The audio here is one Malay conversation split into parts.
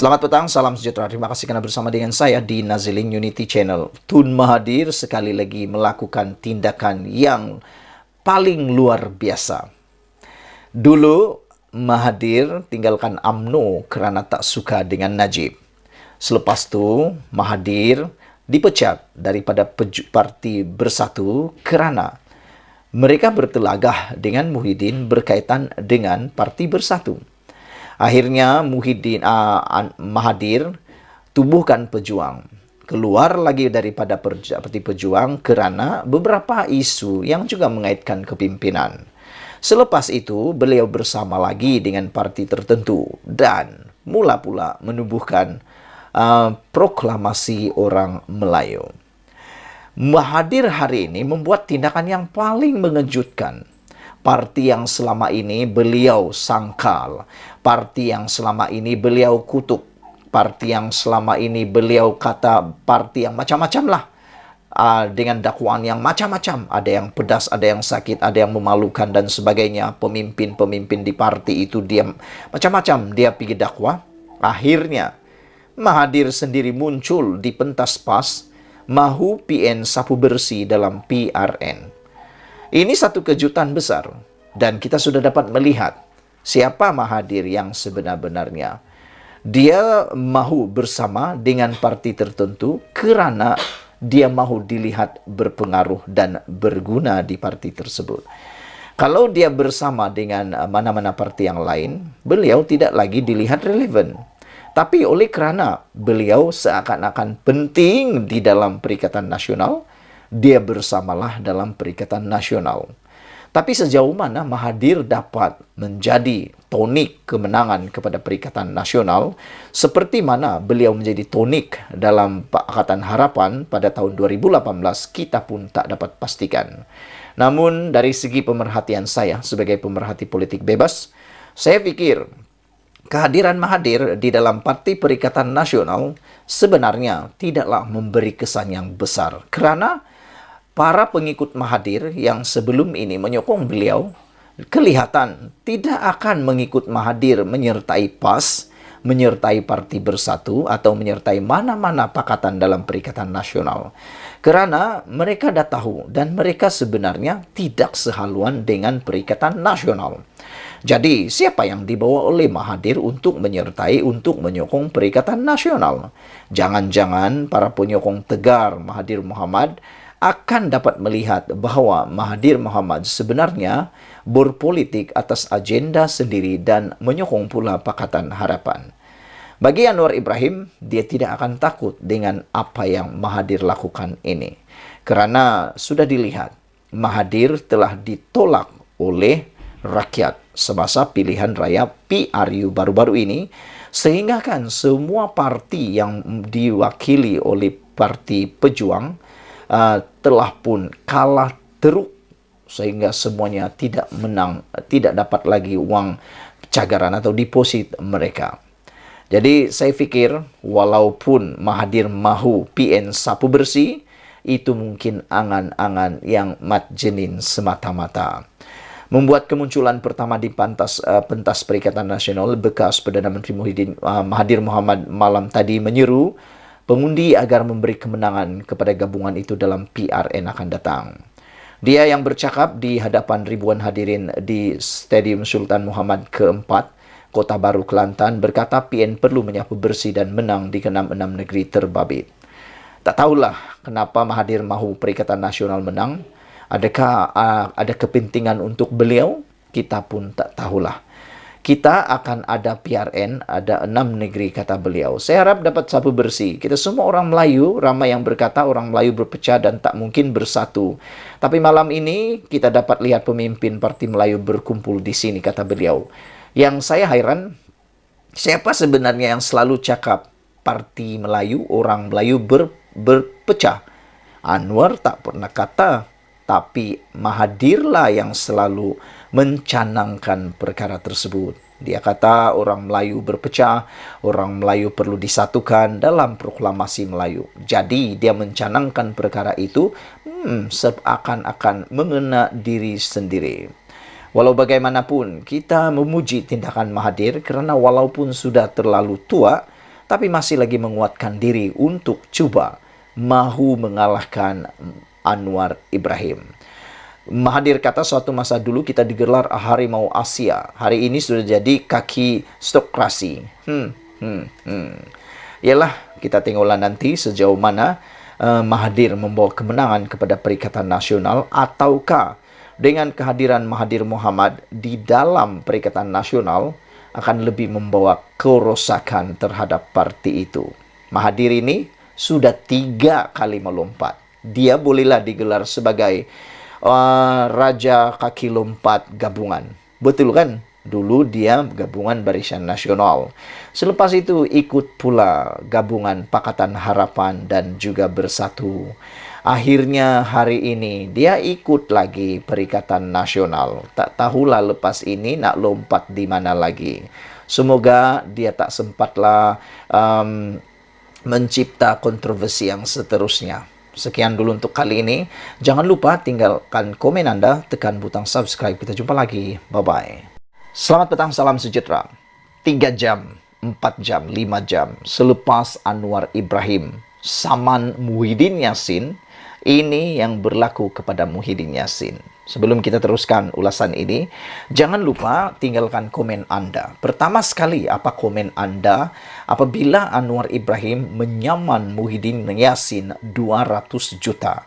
Selamat petang, salam sejahtera. Terima kasih karena bersama dengan saya di Naziling Unity Channel. Tun Mahathir sekali lagi melakukan tindakan yang paling luar biasa. Dulu Mahathir tinggalkan UMNO kerana tak suka dengan Najib. Selepas tu Mahathir dipecat daripada Parti Bersatu kerana mereka bertelagah dengan Muhyiddin berkaitan dengan Parti Bersatu. Akhirnya Mahathir tubuhkan Pejuang. Keluar lagi daripada Parti Pejuang kerana beberapa isu yang juga mengaitkan kepimpinan. Selepas itu, beliau bersama lagi dengan parti tertentu dan mula pula menubuhkan proklamasi orang Melayu. Mahathir hari ini membuat tindakan yang paling mengejutkan. Parti yang selama ini beliau sangkal, parti yang selama ini beliau kutuk, parti yang selama ini beliau kata parti yang macam-macam lah, dengan dakwaan yang macam-macam, ada yang pedas, ada yang sakit, ada yang memalukan dan sebagainya. Pemimpin-pemimpin di parti itu dia macam-macam dia pergi dakwah. Akhirnya Mahathir sendiri muncul di pentas PAS, mahu PN sapu bersih dalam PRN. Ini satu kejutan besar dan kita sudah dapat melihat siapa Mahathir yang sebenar-benarnya. Dia mahu bersama dengan parti tertentu kerana dia mahu dilihat berpengaruh dan berguna di parti tersebut. Kalau dia bersama dengan mana-mana parti yang lain, beliau tidak lagi dilihat relevan. Tapi oleh kerana beliau seakan-akan penting di dalam Perikatan Nasional, dia bersamalah dalam Perikatan Nasional. Tapi sejauh mana Mahathir dapat menjadi tonik kemenangan kepada Perikatan Nasional, seperti mana beliau menjadi tonik dalam Pakatan Harapan pada tahun 2018, kita pun tak dapat pastikan. Namun dari segi pemerhatian saya sebagai pemerhati politik bebas, saya fikir kehadiran Mahathir di dalam Parti Perikatan Nasional sebenarnya tidaklah memberi kesan yang besar kerana para pengikut Mahathir yang sebelum ini menyokong beliau kelihatan tidak akan mengikut Mahathir menyertai PAS, menyertai Parti Bersatu atau menyertai mana-mana pakatan dalam Perikatan Nasional. Kerana mereka dah tahu dan mereka sebenarnya tidak sehaluan dengan Perikatan Nasional. Jadi, siapa yang dibawa oleh Mahathir untuk menyertai, untuk menyokong Perikatan Nasional? Jangan-jangan para penyokong tegar Mahathir Mohamad akan dapat melihat bahawa Mahathir Mohamad sebenarnya berpolitik atas agenda sendiri dan menyokong pula Pakatan Harapan. Bagi Anwar Ibrahim, dia tidak akan takut dengan apa yang Mahathir lakukan ini. Kerana sudah dilihat, Mahathir telah ditolak oleh rakyat semasa pilihan raya PRU baru-baru ini, sehingga kan semua parti yang diwakili oleh Parti Pejuang telah pun kalah teruk sehingga semuanya tidak menang, tidak dapat lagi wang cagaran atau deposit mereka. Jadi saya fikir walaupun Mahathir mahu PN sapu bersih, itu mungkin angan-angan yang matjenin semata-mata. Membuat kemunculan pertama di pentas Perikatan Nasional, bekas Perdana Menteri Mahathir Mohamad malam tadi menyeru pengundi agar memberi kemenangan kepada gabungan itu dalam PRN akan datang. Dia yang bercakap di hadapan ribuan hadirin di Stadium Sultan Muhammad ke-4, Kota Baru, Kelantan, berkata PN perlu menyapu bersih dan menang di ke-6 negeri terbabit. Tak tahulah kenapa Mahathir mahu Perikatan Nasional menang. Adakah ada kepentingan untuk beliau? Kita pun tak tahulah. Kita akan ada PRN, ada 6 negeri, kata beliau. Saya harap dapat sapu bersih. Kita semua orang Melayu, ramai yang berkata orang Melayu berpecah dan tak mungkin bersatu. Tapi malam ini kita dapat lihat pemimpin Parti Melayu berkumpul di sini, kata beliau. Yang saya hairan, siapa sebenarnya yang selalu cakap Parti Melayu, orang Melayu berpecah? Anwar tak pernah kata, tapi Mahathir lah yang selalu mencanangkan perkara tersebut. Dia kata orang Melayu berpecah, orang Melayu perlu disatukan dalam proklamasi Melayu. Jadi dia mencanangkan perkara itu seakan-akan mengena diri sendiri. Walau bagaimanapun, kita memuji tindakan Mahathir kerana walaupun sudah terlalu tua, tapi masih lagi menguatkan diri untuk coba mahu mengalahkan Anwar Ibrahim. Mahathir kata suatu masa dulu kita digelar harimau Asia. Hari ini sudah jadi kaki stokrasi. Yalah, kita tengoklah nanti sejauh mana Mahathir membawa kemenangan kepada Perikatan Nasional, ataukah dengan kehadiran Mahathir Mohamad di dalam Perikatan Nasional akan lebih membawa kerosakan terhadap parti itu. Mahathir ini sudah 3 kali melompat. Dia bolehlah digelar sebagai Raja Kaki Lompat Gabungan. Betul kan? Dulu dia gabungan Barisan Nasional. Selepas itu ikut pula gabungan Pakatan Harapan dan juga Bersatu. Akhirnya hari ini dia ikut lagi Perikatan Nasional. Tak tahulah lepas ini nak lompat di mana lagi. Semoga dia tak sempatlah mencipta kontroversi yang seterusnya. Sekian dulu untuk kali ini. Jangan lupa tinggalkan komen Anda, tekan butang subscribe. Kita jumpa lagi. Bye-bye. Selamat petang, salam sejahtera. 3 jam, 4 jam, 5 jam selepas Anwar Ibrahim saman Muhyiddin Yassin, ini yang berlaku kepada Muhyiddin Yassin. Sebelum kita teruskan ulasan ini, jangan lupa tinggalkan komen Anda. Pertama sekali, apa komen Anda apabila Anwar Ibrahim menyaman Muhyiddin Yassin 200 juta?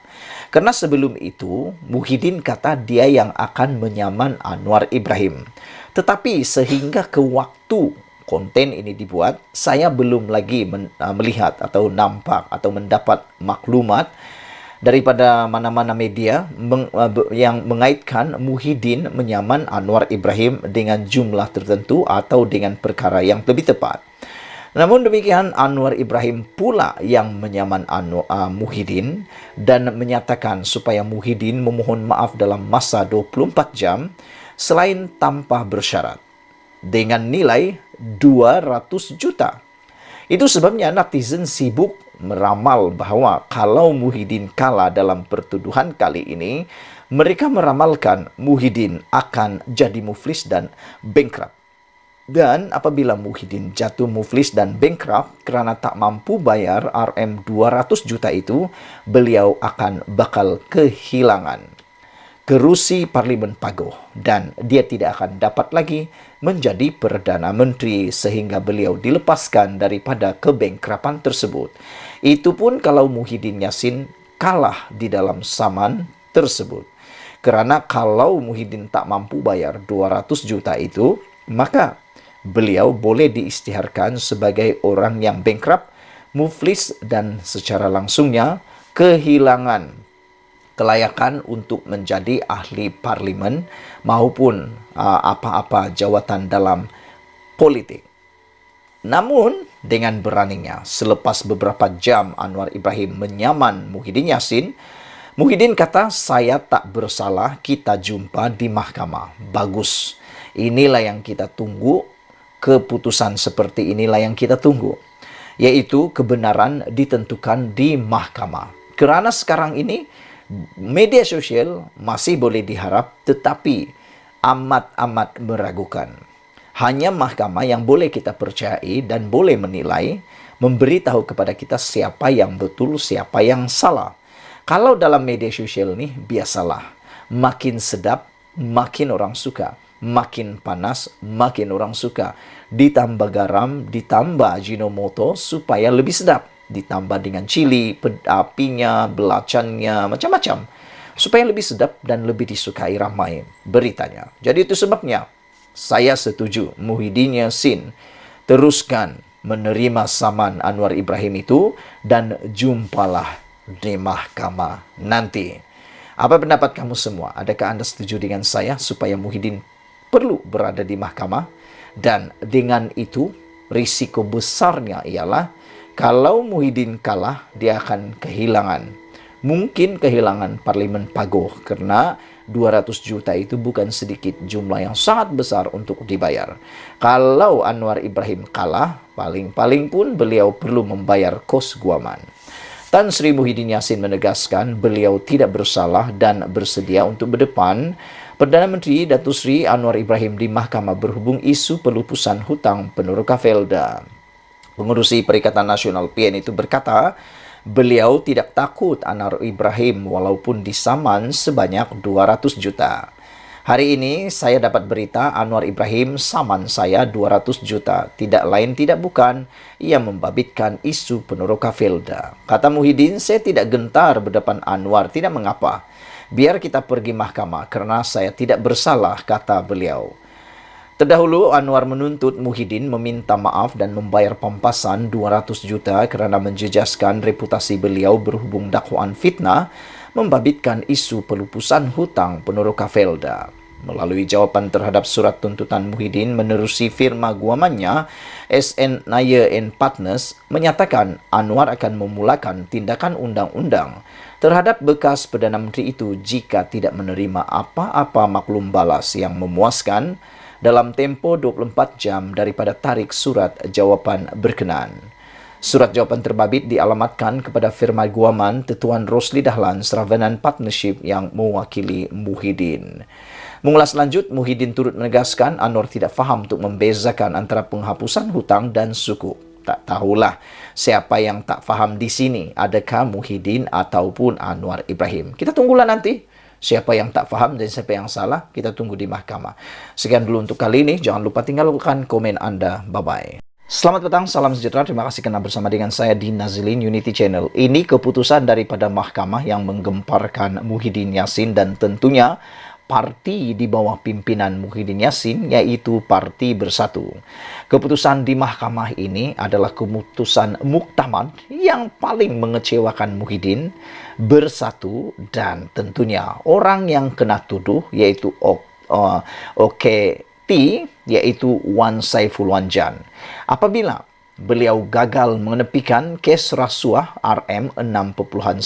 Karena sebelum itu, Muhyiddin kata dia yang akan menyaman Anwar Ibrahim. Tetapi sehingga ke waktu konten ini dibuat, saya belum lagi melihat atau nampak atau mendapat maklumat daripada mana-mana media yang mengaitkan Muhyiddin menyaman Anwar Ibrahim dengan jumlah tertentu atau dengan perkara yang lebih tepat. Namun demikian, Anwar Ibrahim pula yang menyaman Muhyiddin dan menyatakan supaya Muhyiddin memohon maaf dalam masa 24 jam selain tanpa bersyarat dengan nilai 200 juta. Itu sebabnya netizen sibuk meramal bahwa kalau Muhyiddin kalah dalam pertuduhan kali ini, mereka meramalkan Muhyiddin akan jadi muflis dan bankrupt. Dan apabila Muhyiddin jatuh muflis dan bankrupt karena tak mampu bayar RM 200 juta itu, beliau akan bakal kehilangan kerusi Parlimen Pagoh dan dia tidak akan dapat lagi menjadi Perdana Menteri sehingga beliau dilepaskan daripada kebankrapan tersebut. Itu pun kalau Muhyiddin Yassin kalah di dalam saman tersebut. Karena kalau Muhyiddin tak mampu bayar 200 juta itu, maka beliau boleh diisytiharkan sebagai orang yang bankrupt, muflis dan secara langsungnya kehilangan kelayakan untuk menjadi ahli parlimen maupun apa-apa jawatan dalam politik. Namun, dengan beraninya, selepas beberapa jam Anwar Ibrahim menyaman Muhyiddin Yassin, Muhyiddin kata, saya tak bersalah, kita jumpa di mahkamah. Bagus. Inilah yang kita tunggu, keputusan seperti inilah yang kita tunggu. Yaitu kebenaran ditentukan di mahkamah. Kerana sekarang ini, media sosial masih boleh diharap, tetapi amat-amat meragukan. Hanya mahkamah yang boleh kita percayai dan boleh menilai, memberitahu kepada kita siapa yang betul, siapa yang salah. Kalau dalam media sosial ini, biasalah. Makin sedap, makin orang suka. Makin panas, makin orang suka. Ditambah garam, ditambah Ajinomoto supaya lebih sedap. Ditambah dengan cili, apinya, belacannya, macam-macam. Supaya lebih sedap dan lebih disukai ramai beritanya. Jadi itu sebabnya saya setuju Muhyiddin Yassin teruskan menerima saman Anwar Ibrahim itu dan jumpalah di mahkamah nanti. Apa pendapat kamu semua? Adakah Anda setuju dengan saya supaya Muhyiddin perlu berada di mahkamah? Dan dengan itu risiko besarnya ialah kalau Muhyiddin kalah, dia akan mungkin kehilangan Parlimen Pagoh karena 200 juta itu bukan sedikit jumlah yang sangat besar untuk dibayar. Kalau Anwar Ibrahim kalah, paling-paling pun beliau perlu membayar kos guaman. Tan Sri Muhyiddin Yassin menegaskan beliau tidak bersalah dan bersedia untuk berdepan Perdana Menteri Datuk Seri Anwar Ibrahim di mahkamah berhubung isu pelupusan hutang Peneroka Felda. Pengurusi Perikatan Nasional PN itu berkata, beliau tidak takut Anwar Ibrahim walaupun disaman sebanyak 200 juta. Hari ini saya dapat berita Anwar Ibrahim saman saya 200 juta. Tidak lain tidak bukan, ia membabitkan isu Ponoroka Felda. Kata Muhyiddin, saya tidak gentar berdepan Anwar, tidak mengapa. Biar kita pergi mahkamah karena saya tidak bersalah, kata beliau. Terdahulu, Anwar menuntut Muhyiddin meminta maaf dan membayar pampasan 200 juta kerana menjejaskan reputasi beliau berhubung dakwaan fitnah membabitkan isu pelupusan hutang Ponoroka Felda. Melalui jawapan terhadap surat tuntutan Muhyiddin menerusi firma guamannya, SN Nair and Partners menyatakan Anwar akan memulakan tindakan undang-undang terhadap bekas Perdana Menteri itu jika tidak menerima apa-apa maklum balas yang memuaskan dalam tempoh 24 jam daripada tarik surat jawapan berkenaan. Surat jawapan terbabit dialamatkan kepada firma guaman Tuan Rosli Dahlan Sravenan Partnership yang mewakili Muhyiddin. Mengulas lanjut, Muhyiddin turut menegaskan Anwar tidak faham untuk membezakan antara penghapusan hutang dan suku. Tak tahulah siapa yang tak faham di sini, adakah Muhyiddin ataupun Anwar Ibrahim. Kita tunggulah nanti. Siapa yang tak faham dan siapa yang salah, kita tunggu di mahkamah. Sekian dulu untuk kali ini. Jangan lupa tinggalkan komen Anda. Bye-bye. Selamat petang, salam sejahtera. Terima kasih kerana bersama dengan saya di Nazilin Unity Channel. Ini keputusan daripada mahkamah yang menggemparkan Muhyiddin Yassin dan tentunya parti di bawah pimpinan Muhyiddin Yassin, yaitu Parti Bersatu. Keputusan di mahkamah ini adalah keputusan muktamad yang paling mengecewakan Muhyiddin, Bersatu, dan tentunya orang yang kena tuduh, yaitu OKT, yaitu Wan Saiful Wanjan. Apabila beliau gagal mengenepikan kes rasuah RM6.9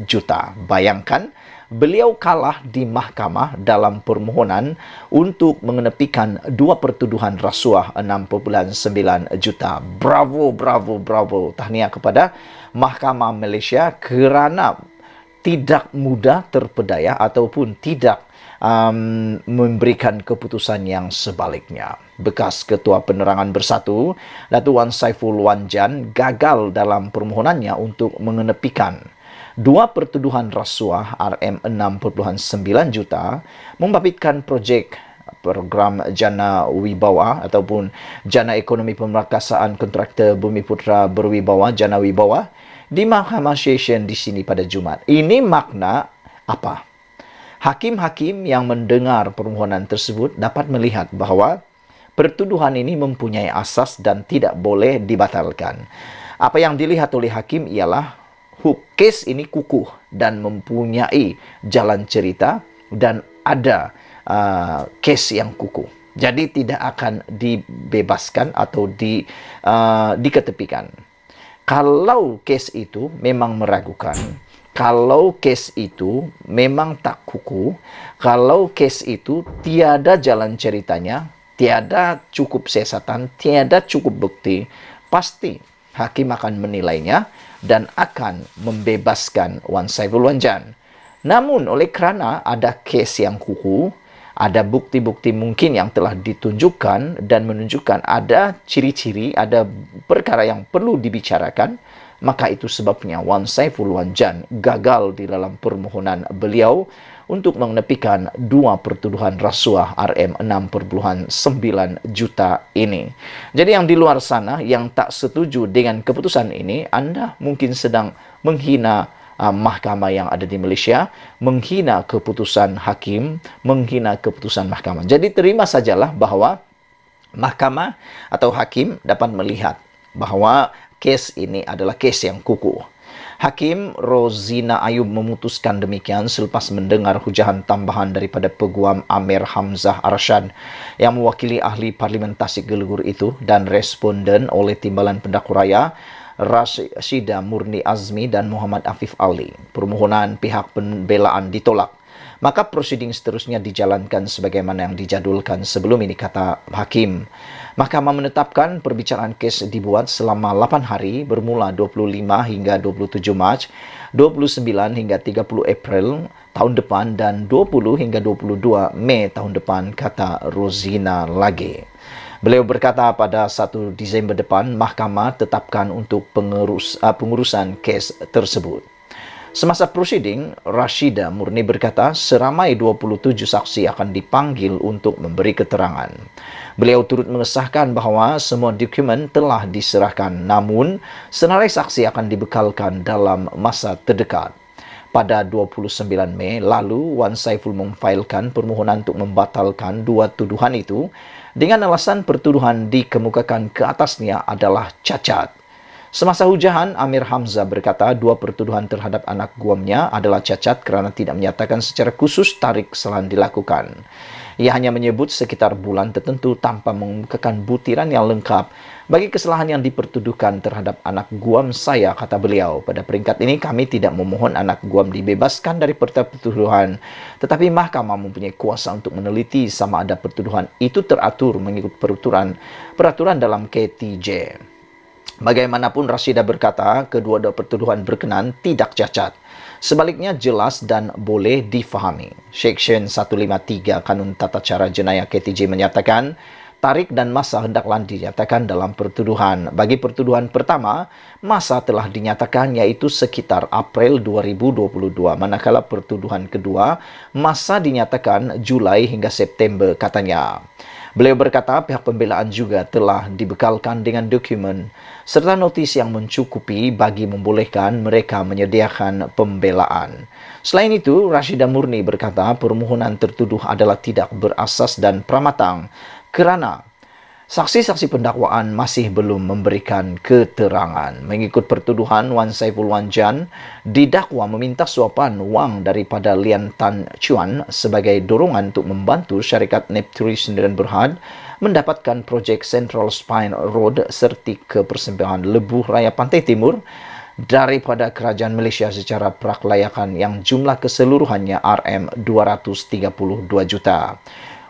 juta. Bayangkan, beliau kalah di mahkamah dalam permohonan untuk mengenepikan dua pertuduhan rasuah 6.9 juta. Bravo, bravo, bravo. Tahniah kepada Mahkamah Malaysia kerana tidak mudah terpedaya ataupun tidak memberikan keputusan yang sebaliknya. Bekas Ketua Penerangan Bersatu, Datuk Wan Saiful Wanjan, gagal dalam permohonannya untuk mengenepikan dua pertuduhan rasuah RM6.9 juta membabitkan program Jana Wibawa ataupun Jana Ekonomi Pemerkasaan Kontraktor Bumiputra Berwibawa, Jana Wibawa, di Mahkamah Session di sini pada Jumaat. Ini makna apa? Hakim-hakim yang mendengar permohonan tersebut dapat melihat bahawa pertuduhan ini mempunyai asas dan tidak boleh dibatalkan. Apa yang dilihat oleh hakim ialah kes ini kukuh dan mempunyai jalan cerita dan ada kes yang kukuh. Jadi tidak akan dibebaskan atau diketepikan. Kalau kes itu memang meragukan, kalau kes itu memang tak kukuh, kalau kes itu tiada jalan ceritanya, tiada cukup siasatan, tiada cukup bukti, pasti hakim akan menilainya dan akan membebaskan Wan Saiful Wanjan. Namun oleh kerana ada kes yang kukuh, ada bukti-bukti mungkin yang telah ditunjukkan dan menunjukkan ada ciri-ciri, ada perkara yang perlu dibicarakan, maka itu sebabnya Wan Saiful Wanjan gagal di dalam permohonan beliau untuk mengenepikan dua pertuduhan rasuah RM6.9 juta ini. Jadi yang di luar sana yang tak setuju dengan keputusan ini, Anda mungkin sedang menghina mahkamah yang ada di Malaysia, menghina keputusan hakim, menghina keputusan mahkamah. Jadi terima sajalah bahawa mahkamah atau hakim dapat melihat bahawa kes ini adalah kes yang kukuh. Hakim Rozina Ayub memutuskan demikian selepas mendengar hujahan tambahan daripada Peguam Amir Hamzah Arsyad yang mewakili ahli Parlimen Tasik Gelegur itu dan responden oleh Timbalan Pendakwa Raya Rashidah Murni Azmi dan Muhammad Afif Ali. Permohonan pihak pembelaan ditolak. Maka prosiding seterusnya dijalankan sebagaimana yang dijadulkan sebelum ini, kata hakim. Mahkamah menetapkan perbicaraan kes dibuat selama 8 hari bermula 25 hingga 27 Mac, 29 hingga 30 April tahun depan dan 20 hingga 22 Mei tahun depan, kata Rozina lagi. Beliau berkata pada 1 Disember depan, mahkamah tetapkan untuk pengurusan kes tersebut. Semasa prosiding, Rashida Murni berkata seramai 27 saksi akan dipanggil untuk memberi keterangan. Beliau turut mengesahkan bahawa semua dokumen telah diserahkan, namun senarai saksi akan dibekalkan dalam masa terdekat. Pada 29 Mei lalu, Wan Saiful memfailkan permohonan untuk membatalkan dua tuduhan itu dengan alasan pertuduhan dikemukakan ke atasnya adalah cacat. Semasa hujahan, Amir Hamzah berkata dua pertuduhan terhadap anak guamnya adalah cacat kerana tidak menyatakan secara khusus tarikh kesalahan dilakukan. Ia hanya menyebut sekitar bulan tertentu tanpa mengemukakan butiran yang lengkap bagi kesalahan yang dipertuduhkan terhadap anak guam saya, kata beliau. Pada peringkat ini, kami tidak memohon anak guam dibebaskan dari pertuduhan, tetapi mahkamah mempunyai kuasa untuk meneliti sama ada pertuduhan itu teratur mengikut peraturan dalam KTJ. Bagaimanapun, Rashida berkata kedua-dua pertuduhan berkenaan tidak cacat. Sebaliknya jelas dan boleh difahami. Seksyen 153 Kanun Tata Cara Jenayah KTJ menyatakan tarikh dan masa hendaklah dinyatakan dalam pertuduhan. Bagi pertuduhan pertama, masa telah dinyatakan iaitu sekitar April 2022. Manakala pertuduhan kedua, masa dinyatakan Julai hingga September, katanya. Beliau berkata pihak pembelaan juga telah dibekalkan dengan dokumen serta notis yang mencukupi bagi membolehkan mereka menyediakan pembelaan. Selain itu, Rashida Murni berkata permohonan tertuduh adalah tidak berasas dan pramatang kerana saksi-saksi pendakwaan masih belum memberikan keterangan. Mengikut pertuduhan, Wan Saiful Wanjan didakwa meminta suapan wang daripada Lian Tan Chuan sebagai dorongan untuk membantu syarikat Nepturis Sdn Bhd mendapatkan projek Central Spine Road serti ke persembahan Lebuh Raya Pantai Timur daripada kerajaan Malaysia secara praklayakan yang jumlah keseluruhannya RM232 juta.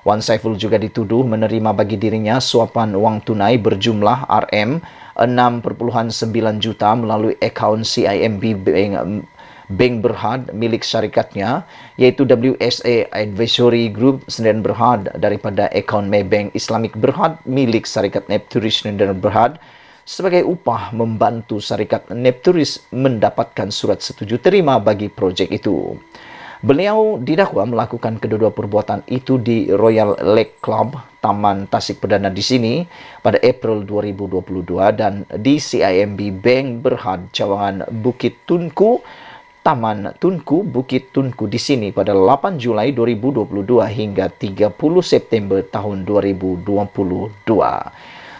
Wan Saiful juga dituduh menerima bagi dirinya suapan wang tunai berjumlah RM6.9 juta melalui akaun CIMB Bank Berhad milik syarikatnya, iaitu WSA Advisory Group Sdn Bhd daripada akaun Maybank Islamic Berhad milik syarikat Nepturis Sdn Bhd sebagai upah membantu syarikat Nepturis mendapatkan surat setuju terima bagi projek itu. Beliau didakwa melakukan kedua-dua perbuatan itu di Royal Lake Club, Taman Tasik Perdana di sini pada April 2022 dan di CIMB Bank Berhad, Cawangan Bukit Tunku, Taman Tunku, Bukit Tunku di sini pada 8 Julai 2022 hingga 30 September tahun 2022.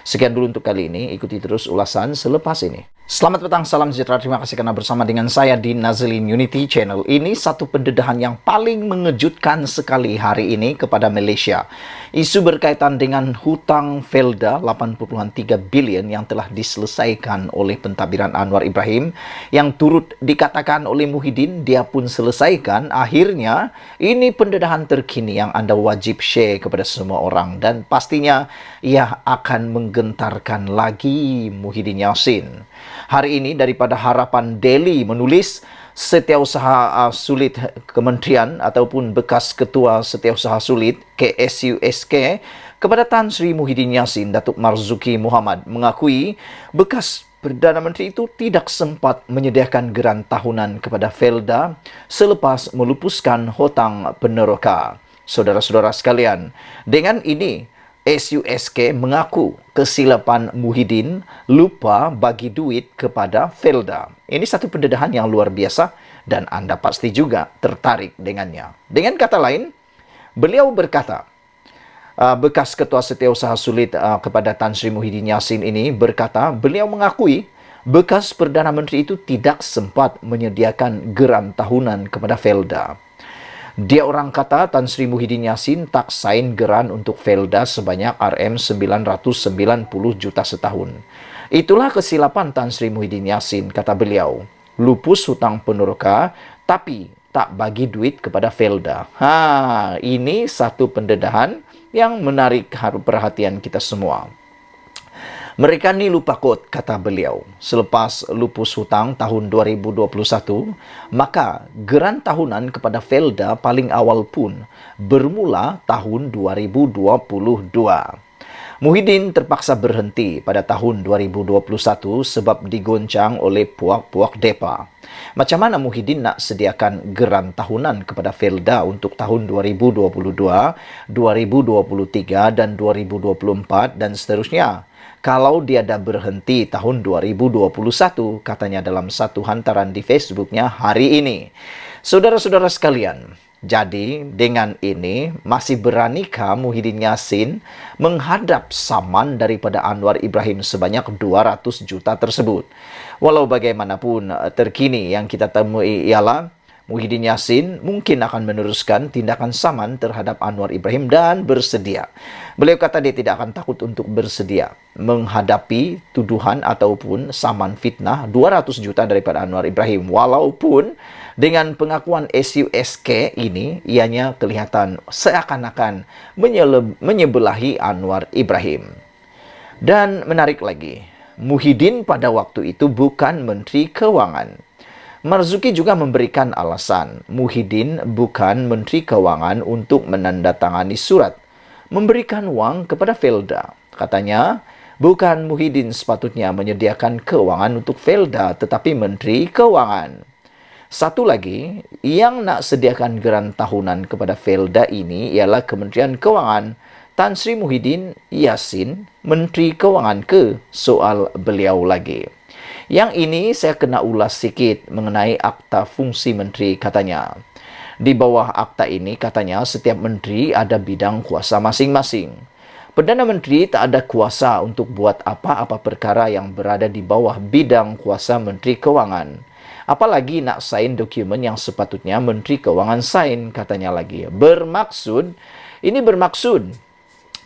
Sekian dulu untuk kali ini, ikuti terus ulasan selepas ini. Selamat petang, salam sejahtera, terima kasih karena bersama dengan saya di Nazlin Unity Channel. Ini satu pendedahan yang paling mengejutkan sekali hari ini kepada Malaysia. Isu berkaitan dengan hutang Felda 8.3 bilion yang telah diselesaikan oleh pentadbiran Anwar Ibrahim yang turut dikatakan oleh Muhyiddin dia pun selesaikan. Akhirnya ini pendedahan terkini yang anda wajib share kepada semua orang dan pastinya ia akan menggentarkan lagi Muhyiddin Yassin. Hari ini daripada Harapan Daily menulis Setiausaha Sulit Kementerian ataupun bekas Ketua Setiausaha Sulit KSUSK kepada Tan Sri Muhyiddin Yassin, Datuk Marzuki Muhammad mengakui bekas Perdana Menteri itu tidak sempat menyediakan geran tahunan kepada Felda selepas melupuskan hutang peneroka. Saudara-saudara sekalian, dengan ini SUSK mengaku kesilapan Muhyiddin lupa bagi duit kepada Felda. Ini satu pendedahan yang luar biasa dan anda pasti juga tertarik dengannya. Dengan kata lain, beliau berkata, bekas Ketua Setiausaha Sulit kepada Tan Sri Muhyiddin Yassin ini berkata, beliau mengakui bekas Perdana Menteri itu tidak sempat menyediakan geran tahunan kepada Felda. Dia orang kata Tan Sri Muhyiddin Yassin tak sign geran untuk Felda sebanyak RM990 juta setahun. Itulah kesilapan Tan Sri Muhyiddin Yassin, kata beliau. Lupus hutang peneroka tapi tak bagi duit kepada Felda. Ini satu pendedahan yang menarik perhatian kita semua. Mereka ni lupa kot, kata beliau. Selepas lupus hutang tahun 2021, maka geran tahunan kepada Felda paling awal pun bermula tahun 2022. Muhyiddin terpaksa berhenti pada tahun 2021 sebab digoncang oleh puak-puak depa. Macam mana Muhyiddin nak sediakan geran tahunan kepada Felda untuk tahun 2022, 2023 dan 2024 dan seterusnya? Kalau dia dah berhenti tahun 2021, katanya dalam satu hantaran di Facebooknya hari ini. Saudara-saudara sekalian, jadi dengan ini masih beranikah Muhyiddin Yassin menghadap saman daripada Anwar Ibrahim sebanyak 200 juta tersebut? Walau bagaimanapun terkini yang kita temui ialah Muhyiddin Yassin mungkin akan meneruskan tindakan saman terhadap Anwar Ibrahim dan bersedia. Beliau kata dia tidak akan takut untuk bersedia menghadapi tuduhan ataupun saman fitnah 200 juta daripada Anwar Ibrahim. Walaupun dengan pengakuan SUSK ini, ianya kelihatan seakan-akan menyebelahi Anwar Ibrahim. Dan menarik lagi, Muhyiddin pada waktu itu bukan Menteri Keuangan. Marzuki juga memberikan alasan Muhyiddin bukan Menteri Keuangan untuk menandatangani surat memberikan wang kepada Felda. Katanya, bukan Muhyiddin sepatutnya menyediakan keuangan untuk Felda, tetapi Menteri Keuangan. Satu lagi, yang nak sediakan geran tahunan kepada Felda ini ialah Kementerian Keuangan. Tan Sri Muhyiddin Yassin, Menteri Keuangan ke? Soal beliau lagi. Yang ini saya kena ulas sikit mengenai akta fungsi menteri katanya. Di bawah akta ini katanya setiap menteri ada bidang kuasa masing-masing. Perdana Menteri tak ada kuasa untuk buat apa-apa perkara yang berada di bawah bidang kuasa Menteri Keuangan. Apalagi nak sign dokumen yang sepatutnya Menteri Keuangan sign, katanya lagi. Ini bermaksud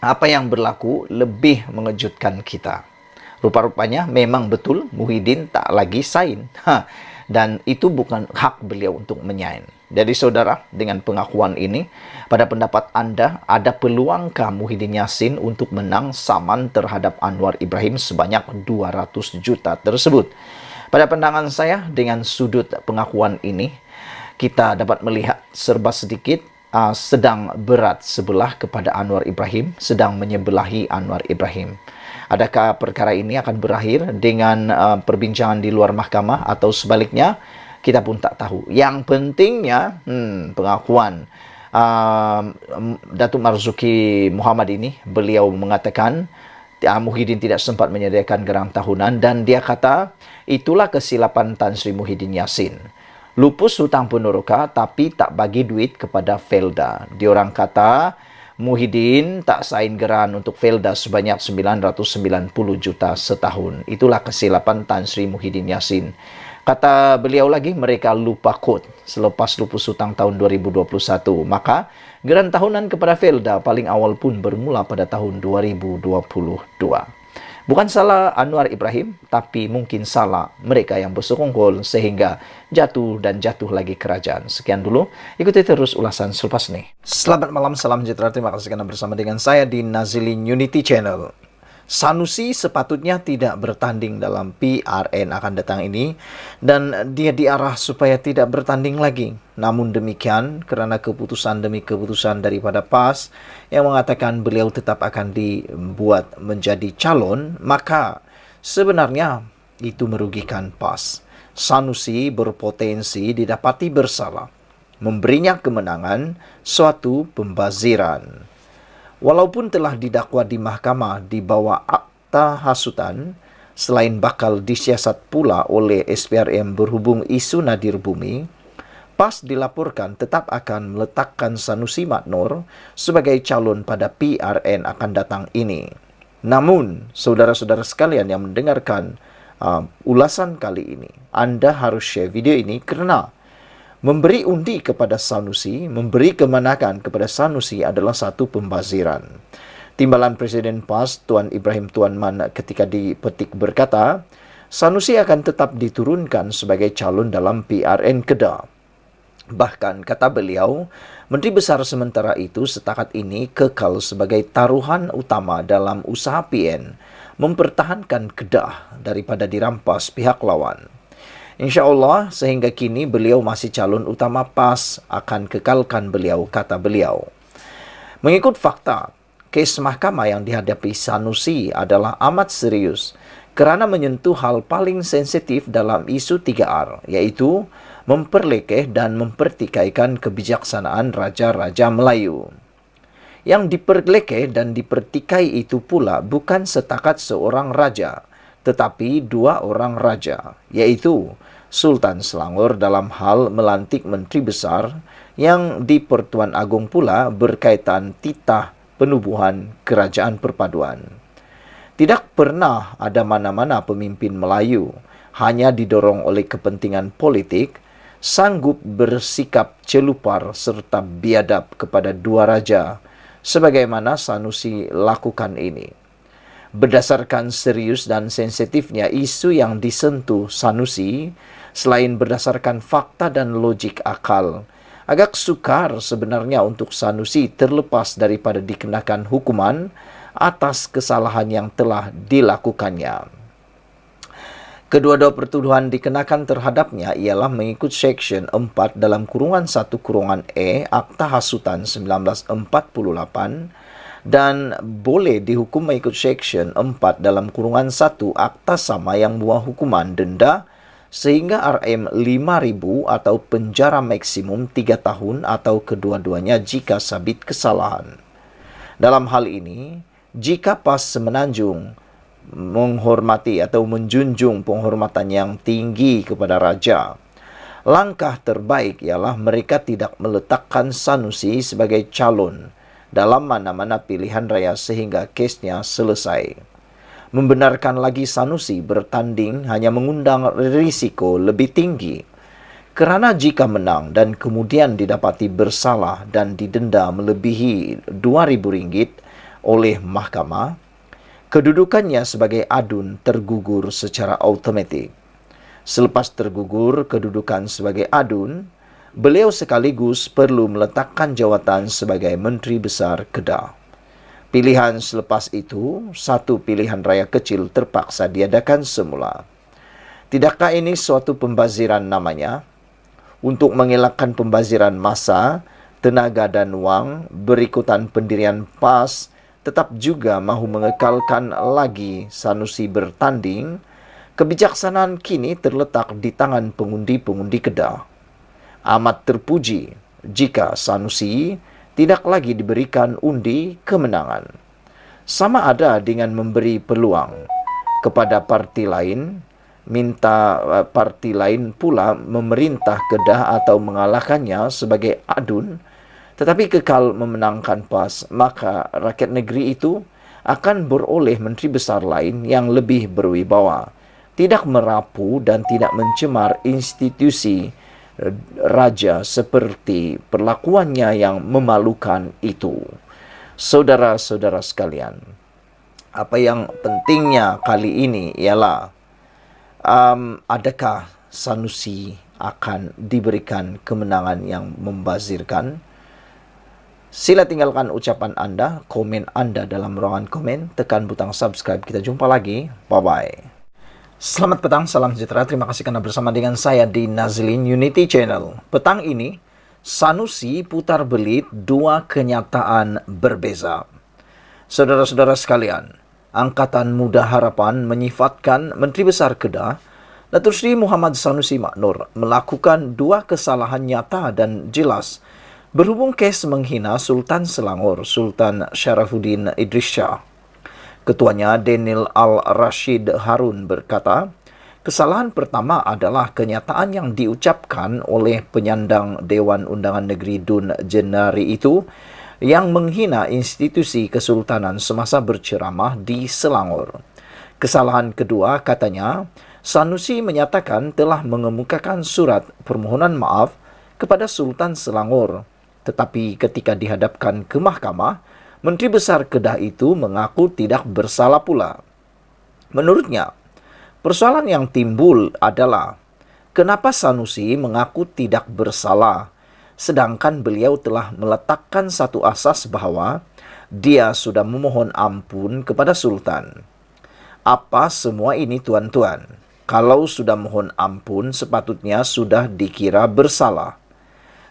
apa yang berlaku lebih mengejutkan kita. Rupa-rupanya memang betul Muhyiddin tak lagi sign. Dan itu bukan hak beliau untuk menyain. Jadi saudara, dengan pengakuan ini, pada pendapat Anda, ada peluangkah Muhyiddin Yassin untuk menang saman terhadap Anwar Ibrahim sebanyak 200 juta tersebut? Pada pandangan saya, dengan sudut pengakuan ini, kita dapat melihat serba sedikit sedang berat sebelah kepada Anwar Ibrahim, sedang menyebelahi Anwar Ibrahim. Adakah perkara ini akan berakhir dengan perbincangan di luar mahkamah atau sebaliknya? Kita pun tak tahu. Yang pentingnya pengakuan Datuk Marzuki Muhammad ini, beliau mengatakan Muhyiddin tidak sempat menyediakan geran tahunan dan dia kata itulah kesilapan Tan Sri Muhyiddin Yassin. Lupus hutang peneroka tapi tak bagi duit kepada Felda. Diorang kata Muhyiddin tak sign geran untuk Felda sebanyak 990 juta setahun. Itulah kesilapan Tan Sri Muhyiddin Yassin. Kata beliau lagi, mereka lupa kod selepas lupus hutang tahun 2021. Maka, geran tahunan kepada Felda paling awal pun bermula pada tahun 2022. Bukan salah Anwar Ibrahim, tapi mungkin salah mereka yang bersekongkol sehingga jatuh dan jatuh lagi kerajaan. Sekian dulu, ikuti terus ulasan selepas ini. Selamat malam, salam sejahtera, terima kasih karena bersama dengan saya di Nazilin Unity Channel. Sanusi sepatutnya tidak bertanding dalam PRN akan datang ini dan dia diarah supaya tidak bertanding lagi. Namun demikian, karena keputusan demi keputusan daripada PAS yang mengatakan beliau tetap akan dibuat menjadi calon, maka sebenarnya itu merugikan PAS. Sanusi berpotensi didapati bersalah, memberinya kemenangan suatu pembaziran. Walaupun telah didakwa di mahkamah di bawah akta hasutan, selain bakal disiasat pula oleh SPRM berhubung isu Nadir Bumi, PAS dilaporkan tetap akan meletakkan Sanusi Madnor sebagai calon pada PRN akan datang ini. Namun, saudara-saudara sekalian yang mendengarkan ulasan kali ini, Anda harus share video ini kerana memberi undi kepada Sanusi, memberi kemenangan kepada Sanusi adalah satu pembaziran. Timbalan Presiden PAS, Tuan Ibrahim Tuan Man ketika dipetik berkata, Sanusi akan tetap diturunkan sebagai calon dalam PRN Kedah. Bahkan, kata beliau, Menteri Besar sementara itu setakat ini kekal sebagai taruhan utama dalam usaha PN, mempertahankan Kedah daripada dirampas pihak lawan. InsyaAllah sehingga kini beliau masih calon utama PAS, akan kekalkan beliau, kata beliau. Mengikut fakta, Kes mahkamah yang dihadapi Sanusi adalah amat serius kerana menyentuh hal paling sensitif dalam isu 3R, yaitu memperlekeh dan mempertikaikan kebijaksanaan raja-raja Melayu. Yang diperlekeh dan dipertikai itu pula bukan setakat seorang raja, tetapi dua orang raja, yaitu Sultan Selangor dalam hal melantik menteri besar yang di Pertuan Agong pula berkaitan titah penubuhan kerajaan perpaduan. Tidak pernah ada mana-mana pemimpin Melayu hanya didorong oleh kepentingan politik sanggup bersikap celupar serta biadab kepada dua raja sebagaimana Sanusi lakukan ini. Berdasarkan serius dan sensitifnya isu yang disentuh Sanusi, selain berdasarkan fakta dan logik akal, agak sukar sebenarnya untuk Sanusi terlepas daripada dikenakan hukuman atas kesalahan yang telah dilakukannya. Kedua-dua pertuduhan dikenakan terhadapnya ialah mengikut Seksyen 4 dalam kurungan 1 kurungan E Akta Hasutan 1948 dan boleh dihukum mengikut Seksyen 4 dalam kurungan 1 Akta Sama yang membawa hukuman denda sehingga RM5.000 atau penjara maksimum 3 tahun atau kedua-duanya jika sabit kesalahan. Dalam hal ini, jika PAS Semenanjung menghormati atau menjunjung penghormatan yang tinggi kepada raja, langkah terbaik ialah mereka tidak meletakkan Sanusi sebagai calon dalam mana-mana pilihan raya sehingga kesnya selesai. Membenarkan lagi Sanusi bertanding hanya mengundang risiko lebih tinggi. Kerana jika menang dan kemudian didapati bersalah dan didenda melebihi RM2.000 oleh mahkamah, kedudukannya sebagai adun tergugur secara automatik. Selepas tergugur kedudukan sebagai adun, beliau sekaligus perlu meletakkan jawatan sebagai Menteri Besar Kedah. Pilihan selepas itu, satu pilihan raya kecil terpaksa diadakan semula. Tidakkah ini suatu pembaziran namanya? Untuk mengelakkan pembaziran masa, tenaga dan wang berikutan pendirian PAS tetap juga mahu mengekalkan lagi Sanusi bertanding, kebijaksanaan kini terletak di tangan pengundi-pengundi Kedah. Amat terpuji jika Sanusi tidak lagi diberikan undi kemenangan. Sama ada dengan memberi peluang kepada parti lain, minta parti lain pula memerintah Kedah atau mengalahkannya sebagai adun, tetapi kekal memenangkan PAS, maka rakyat negeri itu akan beroleh menteri besar lain yang lebih berwibawa, tidak merapu dan tidak mencemar institusi raja seperti perlakuannya yang memalukan itu. Saudara-saudara sekalian, apa yang pentingnya kali ini ialah adakah Sanusi akan diberikan kemenangan yang membazirkan? Sila tinggalkan ucapan Anda, komen Anda dalam ruangan komen, tekan butang subscribe. Kita jumpa lagi. Bye-bye. Selamat petang, salam sejahtera. Terima kasih karena bersama dengan saya di Nazlin Unity Channel. Petang ini, Sanusi putar belit dua kenyataan berbeza. Saudara-saudara sekalian, Angkatan Muda Harapan menyifatkan Menteri Besar Kedah, Datuk Seri Muhammad Sanusi Maknur, melakukan dua kesalahan nyata dan jelas berhubung kes menghina Sultan Selangor, Sultan Sharafuddin Idris Shah. Ketuanya Daniel Al-Rashid Harun berkata, kesalahan pertama adalah kenyataan yang diucapkan oleh penyandang Dewan Undangan Negeri Dun Jenari itu yang menghina institusi kesultanan semasa berceramah di Selangor. Kesalahan kedua, katanya, Sanusi menyatakan telah mengemukakan surat permohonan maaf kepada Sultan Selangor, tetapi ketika dihadapkan ke mahkamah, Menteri Besar Kedah itu mengaku tidak bersalah pula. Menurutnya, persoalan yang timbul adalah kenapa Sanusi mengaku tidak bersalah, sedangkan beliau telah meletakkan satu asas bahwa dia sudah memohon ampun kepada Sultan. Apa semua ini tuan-tuan? Kalau sudah mohon ampun, sepatutnya sudah dikira bersalah.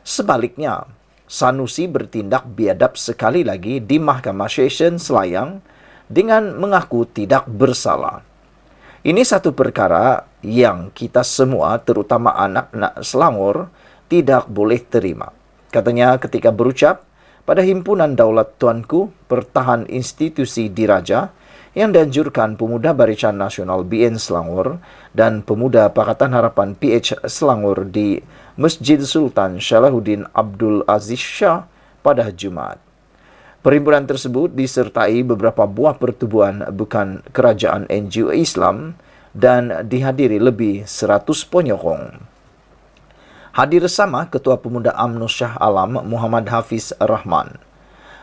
Sebaliknya, Sanusi bertindak biadab sekali lagi di Mahkamah Sessions Selayang dengan mengaku tidak bersalah. Ini satu perkara yang kita semua, terutama anak-anak Selangor, tidak boleh terima. Katanya ketika berucap pada Himpunan Daulat Tuanku Pertahan Institusi Diraja yang dianjurkan Pemuda Barisan Nasional BN Selangor dan Pemuda Pakatan Harapan PH Selangor di Masjid Sultan Salahuddin Abdul Aziz Shah pada Jumaat. Perhimpunan tersebut disertai beberapa buah pertubuhan bukan kerajaan NGO Islam dan dihadiri lebih 100 penyokong. Hadir bersama Ketua Pemuda UMNO Shah Alam Muhammad Hafiz Rahman.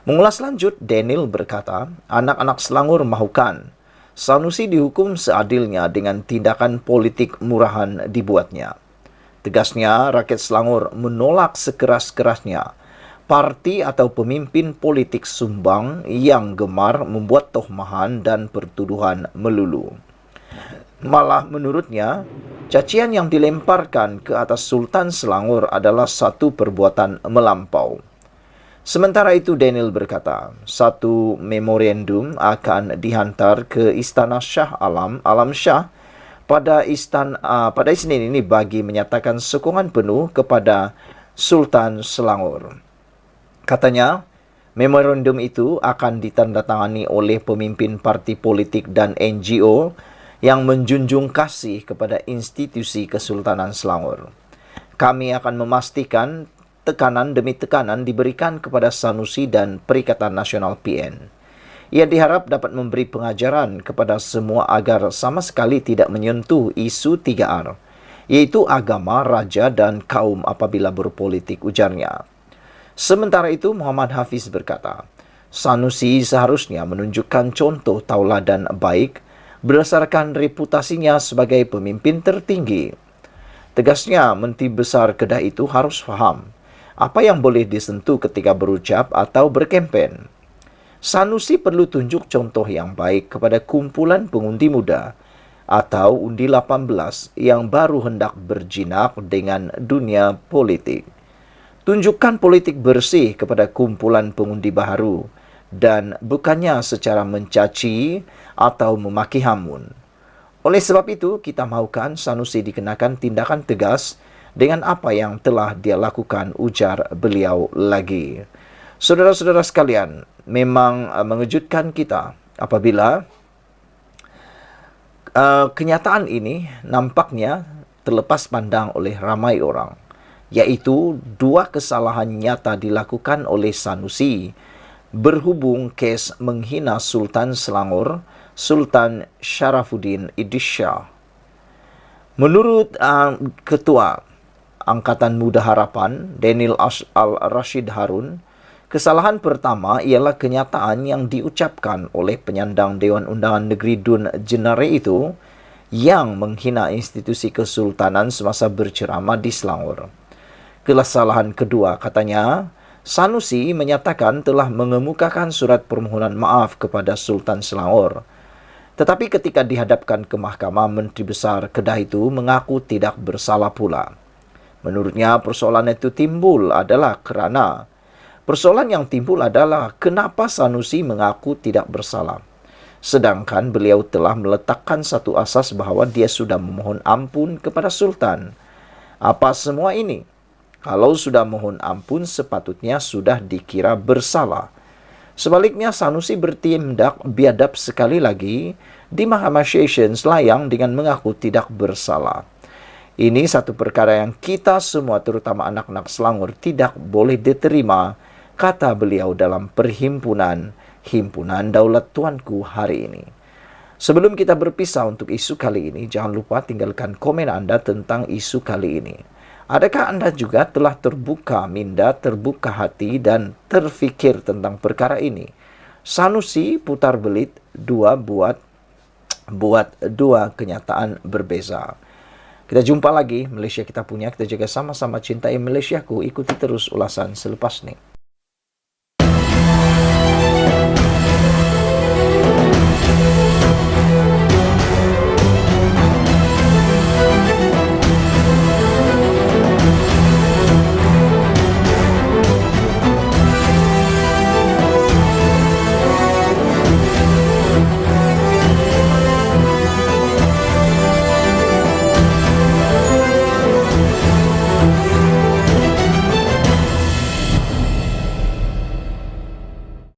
Mengulas lanjut, Daniel berkata, anak-anak Selangor mahukan Sanusi dihukum seadilnya dengan tindakan politik murahan dibuatnya. Tegasnya, rakyat Selangor menolak sekeras-kerasnya parti atau pemimpin politik sumbang yang gemar membuat tohmahan dan pertuduhan melulu. Malah menurutnya, cacian yang dilemparkan ke atas Sultan Selangor adalah satu perbuatan melampau. Sementara itu, Daniel berkata, satu memorandum akan dihantar ke Istana Shah Alam Shah pada Isnin ini bagi menyatakan sokongan penuh kepada Sultan Selangor. Katanya, memorandum itu akan ditandatangani oleh pemimpin parti politik dan NGO yang menjunjung kasih kepada institusi Kesultanan Selangor. Kami akan memastikan tekanan demi tekanan diberikan kepada Sanusi dan Perikatan Nasional PN. Ia diharap dapat memberi pengajaran kepada semua agar sama sekali tidak menyentuh isu 3R, yaitu agama, raja, dan kaum apabila berpolitik, ujarnya. Sementara itu, Muhammad Hafiz berkata, Sanusi seharusnya menunjukkan contoh tauladan baik berdasarkan reputasinya sebagai pemimpin tertinggi. Tegasnya, Menteri Besar Kedah itu harus faham apa yang boleh disentuh ketika berucap atau berkempen. Sanusi perlu tunjuk contoh yang baik kepada kumpulan pengundi muda atau undi 18 yang baru hendak berjinak dengan dunia politik. Tunjukkan politik bersih kepada kumpulan pengundi baru dan bukannya secara mencaci atau memaki hamun. Oleh sebab itu, kita mahukan Sanusi dikenakan tindakan tegas dengan apa yang telah dia lakukan, ujar beliau lagi. Saudara-saudara sekalian, memang mengejutkan kita apabila kenyataan ini nampaknya terlepas pandang oleh ramai orang, yaitu dua kesalahan nyata dilakukan oleh Sanusi berhubung kes menghina Sultan Selangor, Sultan Sharafuddin Idris Shah. Menurut Ketua Angkatan Muda Harapan, Daniel Al-Rashid Harun, kesalahan pertama ialah kenyataan yang diucapkan oleh penyandang Dewan Undangan Negeri Dun Jenare itu yang menghina institusi kesultanan semasa berceramah di Selangor. Kesalahan kedua, katanya, Sanusi menyatakan telah mengemukakan surat permohonan maaf kepada Sultan Selangor. Tetapi ketika dihadapkan ke mahkamah, Menteri Besar Kedah itu mengaku tidak bersalah pula. Menurutnya, persoalan yang timbul adalah kenapa Sanusi mengaku tidak bersalah. Sedangkan beliau telah meletakkan satu asas bahwa dia sudah memohon ampun kepada Sultan. Apa semua ini? Kalau sudah mohon ampun, sepatutnya sudah dikira bersalah. Sebaliknya, Sanusi bertindak biadab sekali lagi di Mahkamah Sessions Selayang dengan mengaku tidak bersalah. Ini satu perkara yang kita semua, terutama anak-anak Selangor, tidak boleh diterima, kata beliau dalam perhimpunan Himpunan Daulat Tuanku hari ini. Sebelum kita berpisah untuk isu kali ini, jangan lupa tinggalkan komen Anda tentang isu kali ini. Adakah Anda juga telah terbuka minda, terbuka hati, dan terfikir tentang perkara ini? Sanusi putar belit buat dua kenyataan berbeza. Kita jumpa lagi, Malaysia kita punya, kita jaga sama-sama cintai Malaysiaku. Ikuti terus ulasan selepas ini.